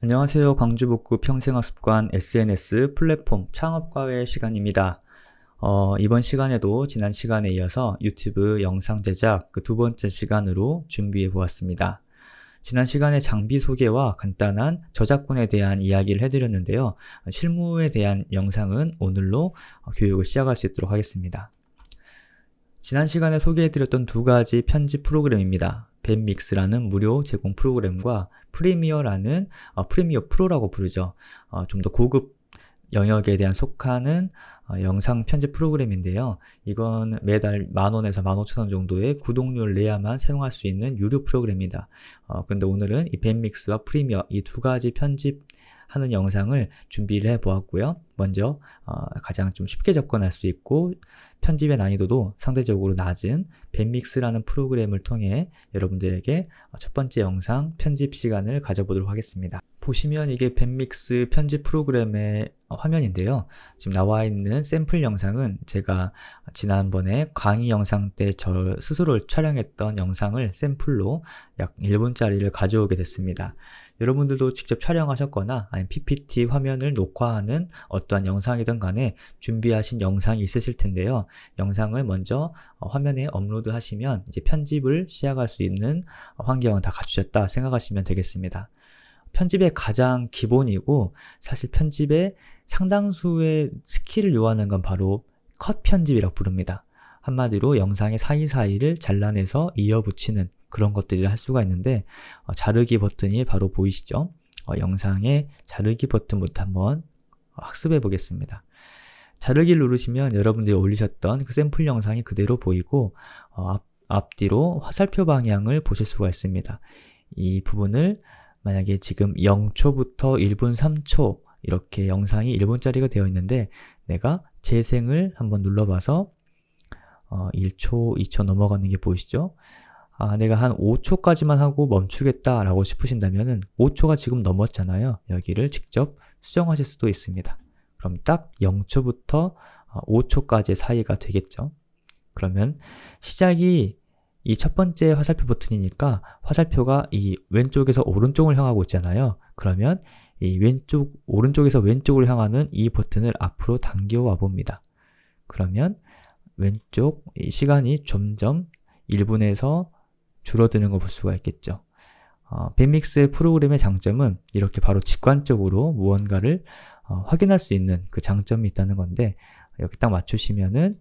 안녕하세요. 광주북구 평생학습관 SNS 플랫폼 창업과외 시간입니다. 이번 시간에도 지난 시간에 이어서 유튜브 영상 제작 그 두 번째 시간으로 준비해 보았습니다. 지난 시간에 장비 소개와 간단한 저작권에 대한 이야기를 해드렸는데요. 실무에 대한 영상은 오늘로 교육을 시작할 수 있도록 하겠습니다. 지난 시간에 소개해드렸던 두 가지 편집 프로그램입니다. 벤믹스라는 무료 제공 프로그램과 프리미어라는 프리미어 프로라고 부르죠. 좀 더 고급 영역에 대한 속하는 영상 편집 프로그램인데요. 이건 매달 10,000원에서 15,000원 정도의 구독료를 내야만 사용할 수 있는 유료 프로그램입니다. 그런데 오늘은 이 벤믹스와 프리미어 이 두 가지 편집하는 영상을 준비를 해 보았고요. 먼저 가장 좀 쉽게 접근할 수 있고 편집의 난이도도 상대적으로 낮은 벤믹스라는 프로그램을 통해 여러분들에게 첫 번째 영상 편집 시간을 가져보도록 하겠습니다. 보시면 이게 벤믹스 편집 프로그램의 화면인데요. 지금 나와 있는 샘플 영상은 제가 지난번에 강의 영상 때 저 스스로 촬영했던 영상을 샘플로 약 1분짜리를 가져오게 됐습니다. 여러분들도 직접 촬영하셨거나 아니면 PPT 화면을 녹화하는 어떠한 영상이든 간에 준비하신 영상이 있으실 텐데요. 영상을 먼저 화면에 업로드 하시면 이제 편집을 시작할 수 있는 환경은 다 갖추셨다 생각하시면 되겠습니다. 편집의 가장 기본이고 사실 편집의 상당수의 스킬을 요하는 건 바로 컷 편집이라고 부릅니다. 한마디로 영상의 사이사이를 잘라내서 이어붙이는 그런 것들을 할 수가 있는데 자르기 버튼이 바로 보이시죠? 영상의 자르기 버튼부터 한번 학습해 보겠습니다. 자르기를 누르시면 여러분들이 올리셨던 그 샘플 영상이 그대로 보이고 앞뒤로 화살표 방향을 보실 수가 있습니다. 이 부분을 만약에 지금 0초부터 1분 3초 이렇게 영상이 1분짜리가 되어 있는데 내가 재생을 한번 눌러봐서 1초, 2초 넘어가는 게 보이시죠? 내가 한 5초까지만 하고 멈추겠다라고 싶으신다면은 5초가 지금 넘었잖아요. 여기를 직접 수정하실 수도 있습니다. 그럼 딱 0초부터 5초까지 사이가 되겠죠. 그러면 시작이 이 첫 번째 화살표 버튼이니까 화살표가 이 왼쪽에서 오른쪽을 향하고 있잖아요. 그러면 이 오른쪽에서 왼쪽으로 향하는 이 버튼을 앞으로 당겨와 봅니다. 그러면 왼쪽 이 시간이 점점 1분에서 줄어드는 걸 볼 수가 있겠죠. 벤믹스의 프로그램의 장점은 이렇게 바로 직관적으로 무언가를 확인할 수 있는 그 장점이 있다는 건데 여기 딱 맞추시면은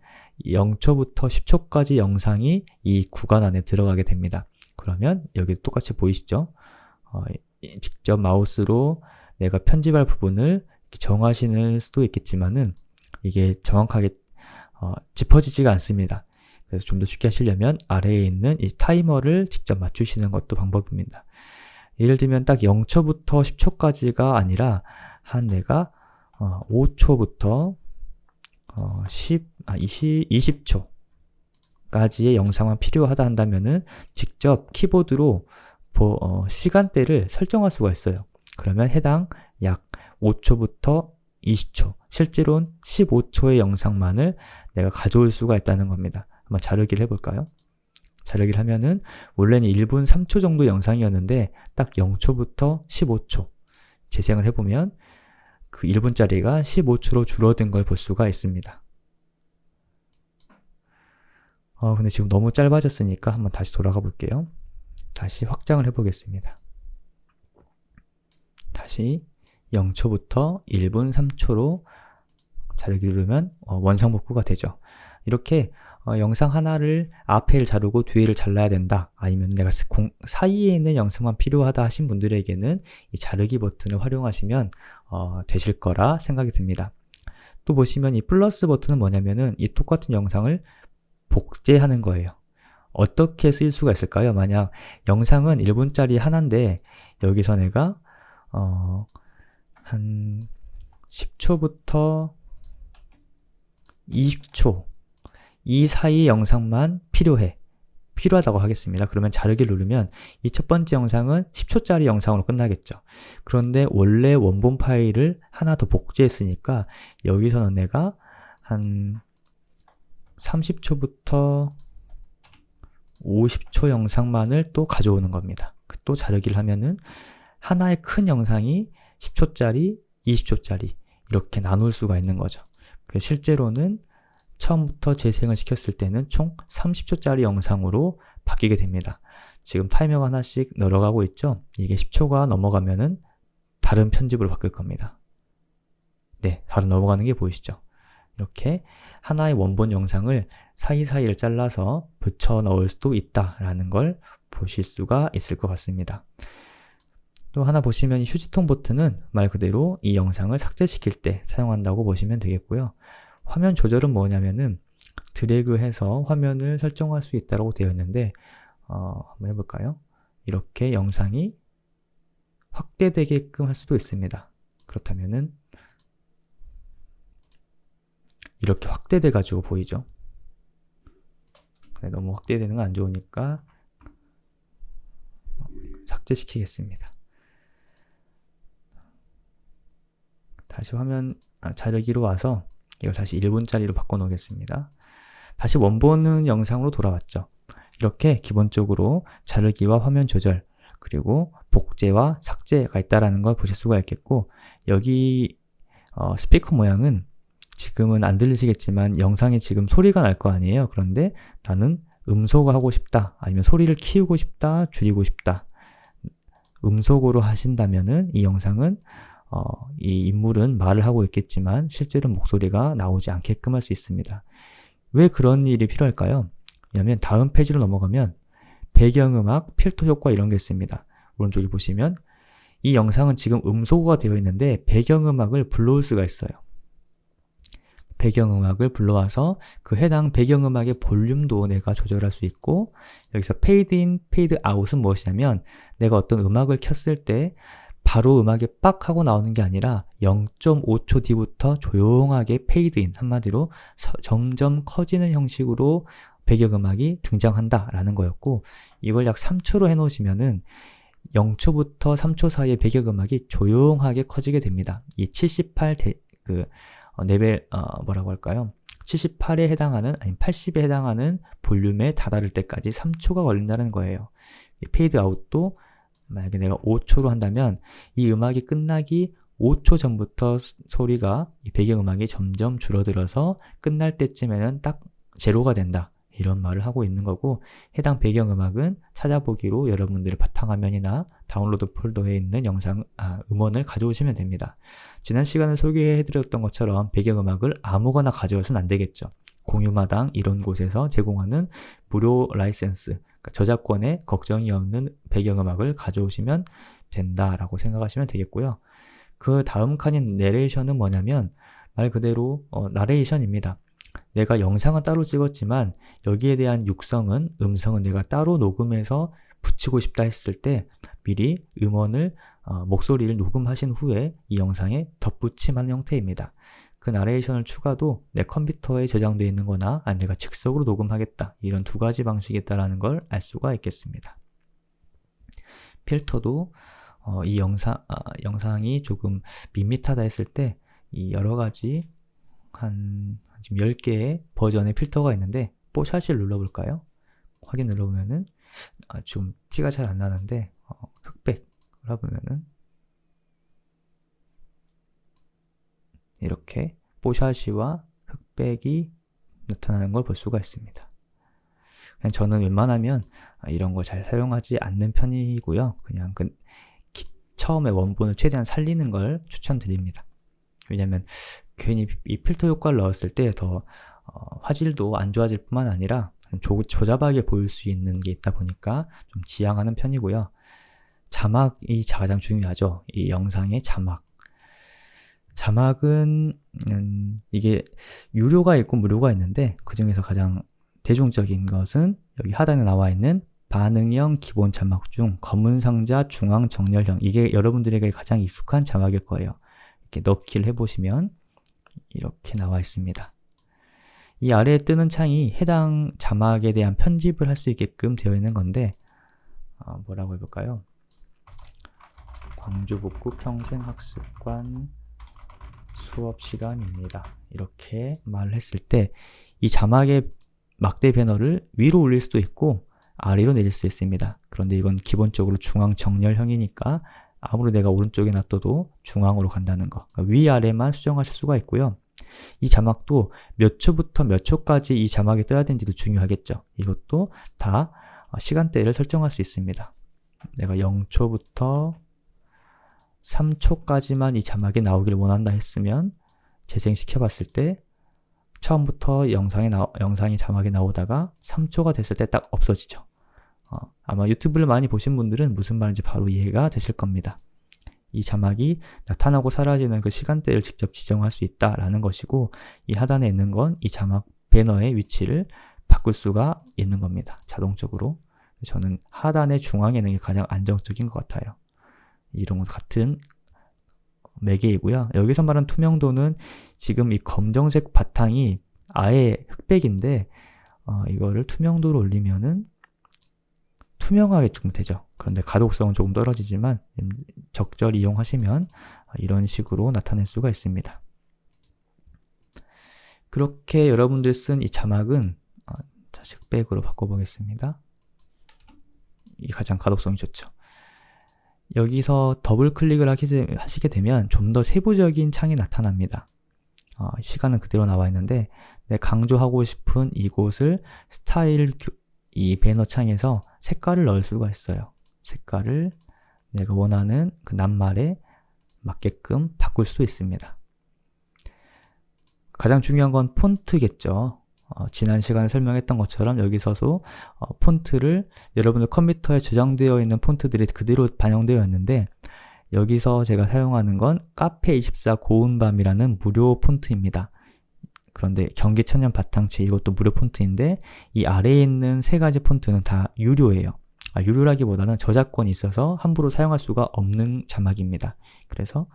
0초부터 10초까지 영상이 이 구간 안에 들어가게 됩니다. 그러면 여기 똑같이 보이시죠? 직접 마우스로 내가 편집할 부분을 정하시는 수도 있겠지만은 이게 정확하게 짚어지지가 않습니다. 그래서 좀 더 쉽게 하시려면 아래에 있는 이 타이머를 직접 맞추시는 것도 방법입니다. 예를 들면 딱 0초부터 10초까지가 아니라 한 내가 5초부터 20초까지의 영상만 필요하다 한다면은 직접 키보드로 시간대를 설정할 수가 있어요. 그러면 해당 약 5초부터 20초, 실제로는 15초의 영상만을 내가 가져올 수가 있다는 겁니다. 한번 자르기를 해볼까요? 자르기를 하면은 원래는 1분 3초 정도 영상이었는데 딱 0초부터 15초 재생을 해보면 그 1분짜리가 15초로 줄어든 걸 볼 수가 있습니다. 근데 지금 너무 짧아졌으니까 한번 다시 돌아가 볼게요. 다시 확장을 해보겠습니다. 다시 0초부터 1분 3초로 자르기를 누르면 원상복구가 되죠. 이렇게 영상 하나를 앞에를 자르고 뒤에를 잘라야 된다. 아니면 내가 사이에 있는 영상만 필요하다 하신 분들에게는 이 자르기 버튼을 활용하시면 되실 거라 생각이 듭니다. 또 보시면 이 플러스 버튼은 뭐냐면은 이 똑같은 영상을 복제하는 거예요. 어떻게 쓸 수가 있을까요? 만약 영상은 1분짜리 하나인데 여기서 내가 한 10초부터 20초 이 사이 영상만 필요하다고 하겠습니다. 그러면 자르기를 누르면 이 첫 번째 영상은 10초짜리 영상으로 끝나겠죠. 그런데 원래 원본 파일을 하나 더 복제했으니까 여기서는 내가 한 30초부터 50초 영상만을 또 가져오는 겁니다. 또 자르기를 하면은 하나의 큰 영상이 10초짜리, 20초짜리 이렇게 나눌 수가 있는 거죠. 그래서 실제로는 처음부터 재생을 시켰을 때는 총 30초짜리 영상으로 바뀌게 됩니다. 지금 타이머가 하나씩 늘어가고 있죠? 이게 10초가 넘어가면은 다른 편집으로 바뀔 겁니다. 네, 바로 넘어가는 게 보이시죠? 이렇게 하나의 원본 영상을 사이사이를 잘라서 붙여 넣을 수도 있다라는 걸 보실 수가 있을 것 같습니다. 또 하나 보시면 이 휴지통 버튼은 말 그대로 이 영상을 삭제시킬 때 사용한다고 보시면 되겠고요. 화면 조절은 뭐냐면은 드래그해서 화면을 설정할 수 있다고 되어 있는데 한번 해볼까요? 이렇게 영상이 확대되게끔 할 수도 있습니다. 그렇다면은 이렇게 확대돼 가지고 보이죠? 너무 확대되는 건 안 좋으니까 삭제시키겠습니다. 다시 화면 자르기로 와서 이걸 다시 1분짜리로 바꿔 놓겠습니다. 다시 원본 영상으로 돌아왔죠. 이렇게 기본적으로 자르기와 화면 조절, 그리고 복제와 삭제가 있다는 걸 보실 수가 있겠고, 여기 스피커 모양은 지금은 안 들리시겠지만 영상에 지금 소리가 날 거 아니에요. 그런데 나는 음소거 하고 싶다, 아니면 소리를 키우고 싶다, 줄이고 싶다, 음소거로 하신다면은 이 영상은 이 인물은 말을 하고 있겠지만 실제로 목소리가 나오지 않게끔 할 수 있습니다. 왜 그런 일이 필요할까요? 왜냐하면 다음 페이지로 넘어가면 배경음악, 필터 효과 이런 게 있습니다. 오른쪽에 보시면 이 영상은 지금 음소거가 되어 있는데 배경음악을 불러올 수가 있어요. 배경음악을 불러와서 그 해당 배경음악의 볼륨도 내가 조절할 수 있고, 여기서 페이드 인, 페이드 아웃은 무엇이냐면 내가 어떤 음악을 켰을 때 바로 음악이 빡 하고 나오는 게 아니라 0.5초 뒤부터 조용하게 페이드 인, 한마디로 점점 커지는 형식으로 배경음악이 등장한다 라는 거였고, 이걸 약 3초로 해놓으시면은 0초부터 3초 사이에 배경음악이 조용하게 커지게 됩니다. 이 78 레벨 뭐라고 할까요? 78에 해당하는, 아니 80에 해당하는 볼륨에 다다를 때까지 3초가 걸린다는 거예요. 페이드 아웃도 만약에 내가 5초로 한다면 이 음악이 끝나기 5초 전부터 소리가, 이 배경음악이 점점 줄어들어서 끝날 때쯤에는 딱 제로가 된다, 이런 말을 하고 있는 거고, 해당 배경음악은 찾아보기로 여러분들의 바탕화면이나 다운로드 폴더에 있는 음원을 가져오시면 됩니다. 지난 시간에 소개해드렸던 것처럼 배경음악을 아무거나 가져와서는 안 되겠죠. 공유마당 이런 곳에서 제공하는 무료 라이센스, 그러니까 저작권에 걱정이 없는 배경음악을 가져오시면 된다라고 생각하시면 되겠고요. 그 다음 칸인 내레이션은 뭐냐면 말 그대로 나레이션입니다. 내가 영상은 따로 찍었지만 여기에 대한 육성은, 음성은 내가 따로 녹음해서 붙이고 싶다 했을 때 미리 음원을 목소리를 녹음하신 후에 이 영상에 덧붙임하는 형태입니다. 그 나레이션을 추가도 내 컴퓨터에 저장되어 있는 거나 아니 내가 즉석으로 녹음하겠다, 이런 두 가지 방식이 있다는 걸 알 수가 있겠습니다. 필터도 이 영상이 조금 밋밋하다 했을 때 이 여러 가지 지금 10개의 버전의 필터가 있는데 뽀샷을 눌러볼까요? 확인 눌러보면은 좀 티가 잘 안 나는데 흑백을 해보면은 이렇게 뽀샤시와 흑백이 나타나는 걸 볼 수가 있습니다. 그냥 저는 웬만하면 이런 걸 잘 사용하지 않는 편이고요. 그냥 처음에 원본을 최대한 살리는 걸 추천드립니다. 왜냐면 괜히 이 필터 효과를 넣었을 때 더 화질도 안 좋아질 뿐만 아니라 조잡하게 보일 수 있는 게 있다 보니까 좀 지양하는 편이고요. 자막이 가장 중요하죠. 이 영상의 자막은 이게 유료가 있고 무료가 있는데 그 중에서 가장 대중적인 것은 여기 하단에 나와 있는 반응형 기본 자막 중 검은 상자 중앙 정렬형, 이게 여러분들에게 가장 익숙한 자막일 거예요. 이렇게 넣기를 해보시면 이렇게 나와 있습니다. 이 아래에 뜨는 창이 해당 자막에 대한 편집을 할 수 있게끔 되어 있는 건데 뭐라고 해볼까요? 광주북구 평생학습관 수업 시간입니다. 이렇게 말을 했을 때 이 자막의 막대 배너를 위로 올릴 수도 있고 아래로 내릴 수도 있습니다. 그런데 이건 기본적으로 중앙 정렬형이니까 아무리 내가 오른쪽에 놔둬도 중앙으로 간다는 거. 그러니까 위아래만 수정하실 수가 있고요. 이 자막도 몇 초부터 몇 초까지 이 자막이 떠야 되는지도 중요하겠죠. 이것도 다 시간대를 설정할 수 있습니다. 내가 0초부터 3초까지만 이 자막이 나오기를 원한다 했으면 재생시켜 봤을 때 처음부터 영상이 자막이 나오다가 3초가 됐을 때 딱 없어지죠. 아마 유튜브를 많이 보신 분들은 무슨 말인지 바로 이해가 되실 겁니다. 이 자막이 나타나고 사라지는 그 시간대를 직접 지정할 수 있다라는 것이고, 이 하단에 있는 건 이 자막 배너의 위치를 바꿀 수가 있는 겁니다. 자동적으로. 저는 하단의 중앙에 있는 게 가장 안정적인 것 같아요. 이런 것 같은 매개이고요. 여기서 말하는 투명도는 지금 이 검정색 바탕이 아예 흑백인데 이거를 투명도로 올리면은 투명하게 조금 되죠. 그런데 가독성은 조금 떨어지지만 적절히 이용하시면 이런 식으로 나타낼 수가 있습니다. 그렇게 여러분들 쓴 이 자막은 다시 흑백으로 바꿔보겠습니다. 이 가장 가독성이 좋죠. 여기서 더블 클릭을 하시게 되면 좀 더 세부적인 창이 나타납니다. 시간은 그대로 나와 있는데 강조하고 싶은 이곳을 스타일 이 배너 창에서 색깔을 넣을 수가 있어요. 색깔을 내가 원하는 그 낱말에 맞게끔 바꿀 수도 있습니다. 가장 중요한 건 폰트겠죠. 지난 시간에 설명했던 것처럼 여기서도 폰트를 여러분들 컴퓨터에 저장되어 있는 폰트들이 그대로 반영되어 있는데, 여기서 제가 사용하는 건 카페24 고운밤이라는 무료 폰트입니다. 그런데 경기천년 바탕체 이것도 무료 폰트인데 이 아래에 있는 세 가지 폰트는 다 유료예요. 유료라기보다는 저작권이 있어서 함부로 사용할 수가 없는 자막입니다. 그래서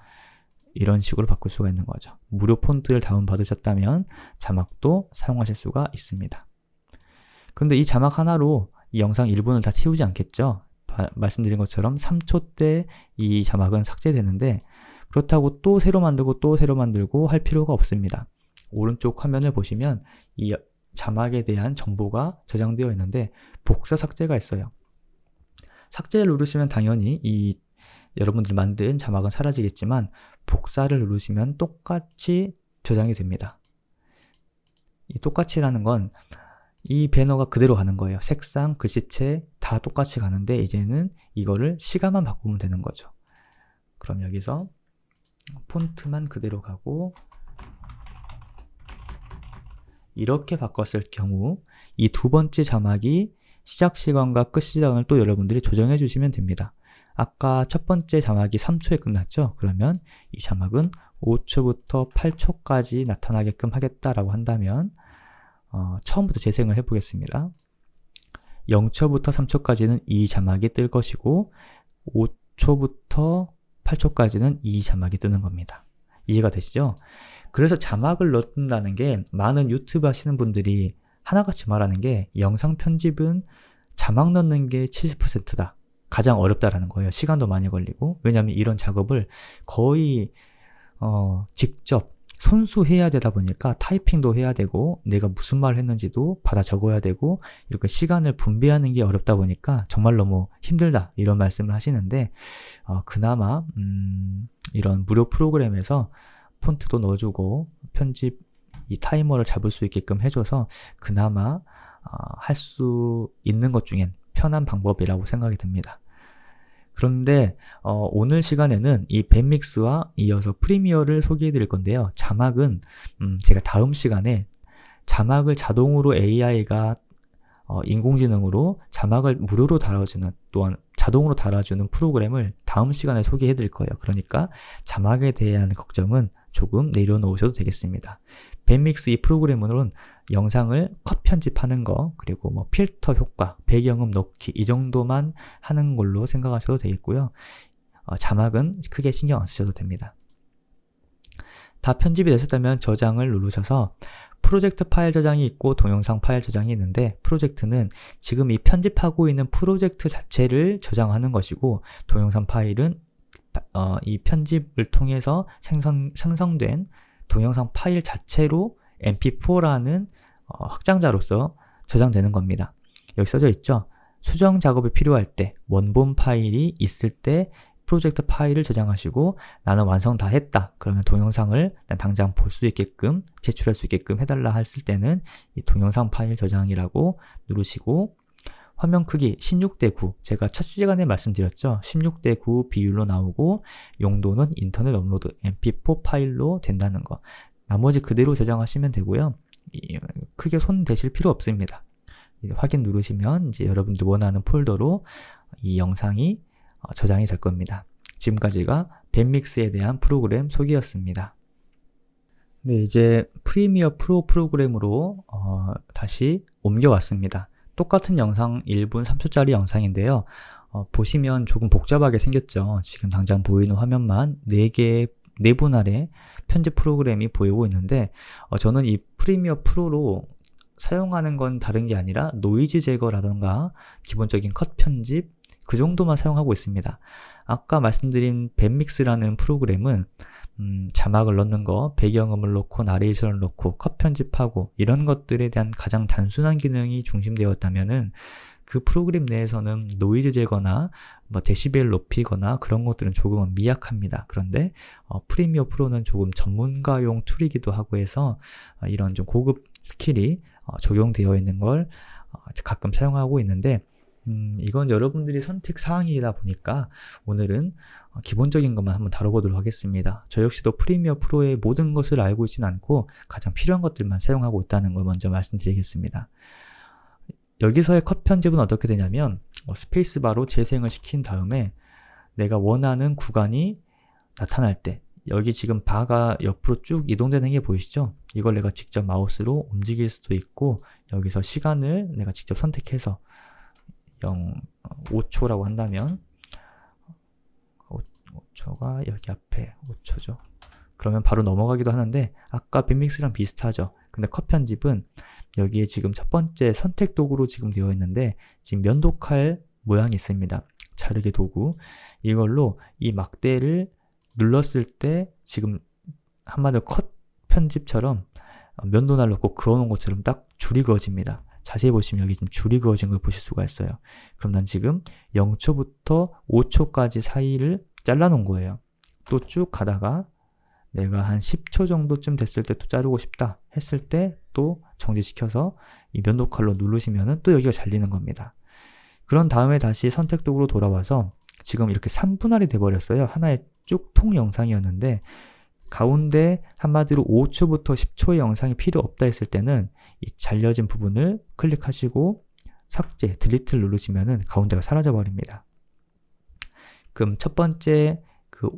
이런 식으로 바꿀 수가 있는 거죠. 무료 폰트를 다운받으셨다면 자막도 사용하실 수가 있습니다. 그런데 이 자막 하나로 이 영상 1분을 다 채우지 않겠죠. 말씀드린 것처럼 3초 때 이 자막은 삭제되는데, 그렇다고 또 새로 만들고 할 필요가 없습니다. 오른쪽 화면을 보시면 이 자막에 대한 정보가 저장되어 있는데 복사 삭제가 있어요. 삭제를 누르시면 당연히 이 여러분들이 만든 자막은 사라지겠지만 복사를 누르시면 똑같이 저장이 됩니다. 이 똑같이라는 건 이 배너가 그대로 가는 거예요. 색상, 글씨체 다 똑같이 가는데 이제는 이거를 시간만 바꾸면 되는 거죠. 그럼 여기서 폰트만 그대로 가고 이렇게 바꿨을 경우 이 두 번째 자막이 시작 시간과 끝 시간을 또 여러분들이 조정해 주시면 됩니다. 아까 첫 번째 자막이 3초에 끝났죠? 그러면 이 자막은 5초부터 8초까지 나타나게끔 하겠다라고 한다면 처음부터 재생을 해보겠습니다. 0초부터 3초까지는 이 자막이 뜰 것이고 5초부터 8초까지는 이 자막이 뜨는 겁니다. 이해가 되시죠? 그래서 자막을 넣는다는 게 많은 유튜브 하시는 분들이 하나같이 말하는 게 영상 편집은 자막 넣는 게 70%다. 가장 어렵다라는 거예요. 시간도 많이 걸리고. 왜냐하면 이런 작업을 거의 직접 손수해야 되다 보니까 타이핑도 해야 되고 내가 무슨 말을 했는지도 받아 적어야 되고 이렇게 시간을 분배하는 게 어렵다 보니까 정말 너무 힘들다 이런 말씀을 하시는데 그나마 이런 무료 프로그램에서 폰트도 넣어주고 편집 이 타이머를 잡을 수 있게끔 해줘서 그나마 할 수 있는 것 중엔 편한 방법이라고 생각이 듭니다. 그런데 오늘 시간에는 이 밴믹스와 이어서 프리미어를 소개해 드릴 건데요. 자막은 제가 다음 시간에 자막을 자동으로 AI가 인공지능으로 자막을 무료로 달아주는 또한 자동으로 달아주는 프로그램을 다음 시간에 소개해 드릴 거예요. 그러니까 자막에 대한 걱정은 조금 내려놓으셔도 되겠습니다. 밴믹스 이 프로그램으로는 영상을 컷 편집하는 거, 그리고 뭐 필터 효과, 배경음 넣기 이 정도만 하는 걸로 생각하셔도 되겠고요. 자막은 크게 신경 안 쓰셔도 됩니다. 다 편집이 되셨다면 저장을 누르셔서 프로젝트 파일 저장이 있고 동영상 파일 저장이 있는데, 프로젝트는 지금 이 편집하고 있는 프로젝트 자체를 저장하는 것이고 동영상 파일은 이 편집을 통해서 생성된 동영상 파일 자체로 mp4라는 확장자로서 저장되는 겁니다. 여기 써져 있죠. 수정 작업이 필요할 때, 원본 파일이 있을 때 프로젝트 파일을 저장하시고 나는 완성 다 했다. 그러면 동영상을 당장 볼 수 있게끔 제출할 수 있게끔 해달라 했을 때는 이 동영상 파일 저장이라고 누르시고 화면 크기 16:9 제가 첫 시간에 말씀드렸죠. 16:9 비율로 나오고 용도는 인터넷 업로드 mp4 파일로 된다는 거. 나머지 그대로 저장하시면 되고요. 크게 손 대실 필요 없습니다. 확인 누르시면 이제 여러분들 원하는 폴더로 이 영상이 저장이 될 겁니다. 지금까지가 밴믹스에 대한 프로그램 소개였습니다. 네, 이제 프리미어 프로 프로그램으로 다시 옮겨왔습니다. 똑같은 영상 1분 3초짜리 영상인데요. 보시면 조금 복잡하게 생겼죠. 지금 당장 보이는 화면만 4분 아래 편집 프로그램이 보이고 있는데 저는 이 프리미어 프로로 사용하는 건 다른 게 아니라 노이즈 제거라던가 기본적인 컷 편집 그 정도만 사용하고 있습니다. 아까 말씀드린 밴믹스라는 프로그램은 자막을 넣는 거, 배경음을 넣고 나레이션을 넣고 컷 편집하고 이런 것들에 대한 가장 단순한 기능이 중심되었다면은 그 프로그램 내에서는 노이즈 제거나 뭐 데시벨 높이거나 그런 것들은 조금은 미약합니다. 그런데 프리미어 프로는 조금 전문가용 툴이기도 하고 해서 이런 좀 고급 스킬이 적용되어 있는 걸 가끔 사용하고 있는데 이건 여러분들이 선택 사항이다 보니까 오늘은 기본적인 것만 한번 다뤄보도록 하겠습니다. 저 역시도 프리미어 프로의 모든 것을 알고 있진 않고 가장 필요한 것들만 사용하고 있다는 걸 먼저 말씀드리겠습니다. 여기서의 컷 편집은 어떻게 되냐면 스페이스바로 재생을 시킨 다음에 내가 원하는 구간이 나타날 때 여기 지금 바가 옆으로 쭉 이동되는 게 보이시죠? 이걸 내가 직접 마우스로 움직일 수도 있고 여기서 시간을 내가 직접 선택해서 5초라고 한다면 5초가 여기 앞에 5초죠. 그러면 바로 넘어가기도 하는데 아까 밴믹스랑 비슷하죠. 근데 컷 편집은 여기에 지금 첫 번째 선택 도구로 지금 되어 있는데 지금 면도칼 모양이 있습니다. 자르기 도구. 이걸로 이 막대를 눌렀을 때 지금 한마디로 컷 편집처럼 면도날 넣고 그어놓은 것처럼 딱 줄이 그어집니다. 자세히 보시면 여기 좀 줄이 그어진 걸 보실 수가 있어요. 그럼 난 지금 0초부터 5초까지 사이를 잘라놓은 거예요. 또 쭉 가다가 내가 한 10초 정도쯤 됐을 때 또 자르고 싶다 했을 때 또 정지시켜서 이 면도칼로 누르시면은 또 여기가 잘리는 겁니다. 그런 다음에 다시 선택 도구로 돌아와서 지금 이렇게 3분할이 돼버렸어요. 하나의 쭉 통 영상이었는데 가운데 한마디로 5초부터 10초의 영상이 필요 없다 했을 때는 이 잘려진 부분을 클릭하시고 삭제, 딜리트를 누르시면은 가운데가 사라져 버립니다. 그럼 첫 번째 그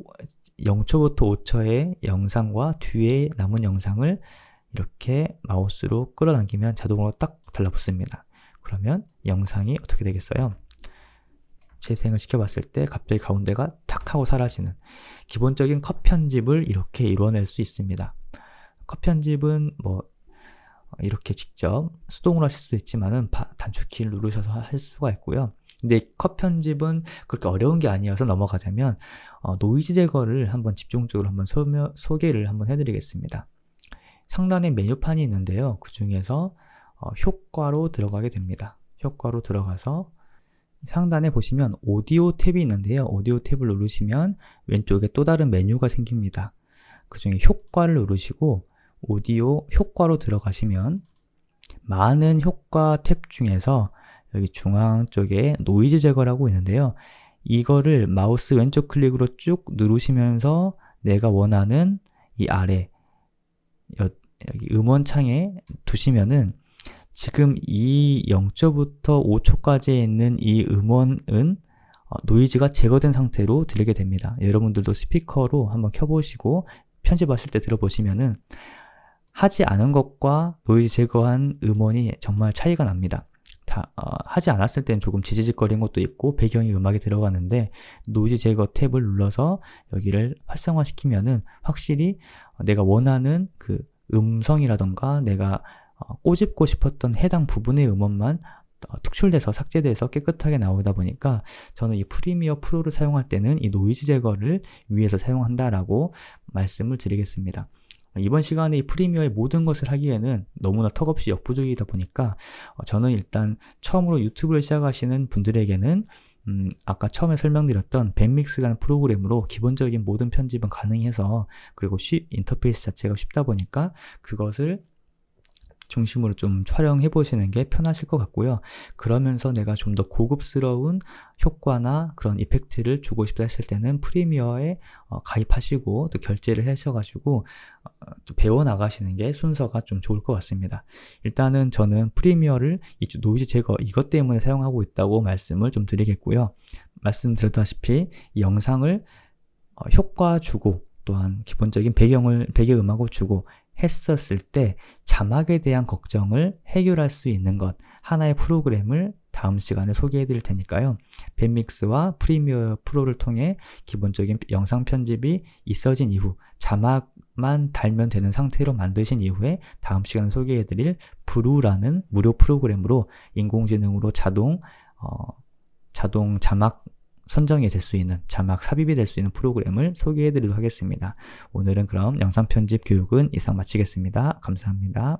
0초부터 5초의 영상과 뒤에 남은 영상을 이렇게 마우스로 끌어당기면 자동으로 딱 달라붙습니다. 그러면 영상이 어떻게 되겠어요? 재생을 시켜봤을 때 갑자기 가운데가 탁 하고 사라지는 기본적인 컷 편집을 이렇게 이루어낼 수 있습니다. 컷 편집은 뭐 이렇게 직접 수동으로 하실 수도 있지만은 단축키를 누르셔서 할 수가 있고요. 근데 컷 편집은 그렇게 어려운 게 아니어서 넘어가자면 노이즈 제거를 한번 집중적으로 한번 소개를 한번 해드리겠습니다. 상단에 메뉴판이 있는데요. 그 중에서 효과로 들어가게 됩니다. 효과로 들어가서 상단에 보시면 오디오 탭이 있는데요. 오디오 탭을 누르시면 왼쪽에 또 다른 메뉴가 생깁니다. 그 중에 효과를 누르시고 오디오 효과로 들어가시면 많은 효과 탭 중에서 여기 중앙 쪽에 노이즈 제거라고 있는데요. 이거를 마우스 왼쪽 클릭으로 쭉 누르시면서 내가 원하는 이 아래 여기 음원창에 두시면은 지금 이 0초부터 5초까지 있는 이 음원은 노이즈가 제거된 상태로 들리게 됩니다. 여러분들도 스피커로 한번 켜보시고 편집하실 때 들어보시면은 하지 않은 것과 노이즈 제거한 음원이 정말 차이가 납니다. 하지 않았을 때는 조금 지지직거리는 것도 있고 배경이 음악이 들어가는데 노이즈 제거 탭을 눌러서 여기를 활성화시키면은 확실히 내가 원하는 그 음성이라던가 내가 꼬집고 싶었던 해당 부분의 음원만 특출돼서 삭제돼서 깨끗하게 나오다 보니까 저는 이 프리미어 프로를 사용할 때는 이 노이즈 제거를 위해서 사용한다라고 말씀을 드리겠습니다. 이번 시간에 이 프리미어의 모든 것을 하기에는 너무나 턱없이 역부족이다 보니까 저는 일단 처음으로 유튜브를 시작하시는 분들에게는 아까 처음에 설명드렸던 밴믹스라는 프로그램으로 기본적인 모든 편집은 가능해서, 그리고 인터페이스 자체가 쉽다 보니까 그것을 중심으로 좀 촬영해 보시는 게 편하실 것 같고요. 그러면서 내가 좀 더 고급스러운 효과나 그런 이펙트를 주고 싶다 했을 때는 프리미어에 가입하시고 또 결제를 하셔가지고 또 배워나가시는 게 순서가 좀 좋을 것 같습니다. 일단은 저는 프리미어를 이 노이즈 제거 이것 때문에 사용하고 있다고 말씀을 좀 드리겠고요. 말씀드렸다시피 이 영상을 효과 주고 또한 기본적인 배경음악을 주고 했었을 때 자막에 대한 걱정을 해결할 수 있는 것, 하나의 프로그램을 다음 시간에 소개해 드릴 테니까요. 밴믹스와 프리미어 프로를 통해 기본적인 영상 편집이 있어진 이후 자막만 달면 되는 상태로 만드신 이후에 다음 시간에 소개해 드릴 브루라는 무료 프로그램으로 인공지능으로 자동 자막 선정이 될 수 있는, 자막 삽입이 될 수 있는 프로그램을 소개해 드리도록 하겠습니다. 오늘은 그럼 영상 편집 교육은 이상 마치겠습니다. 감사합니다.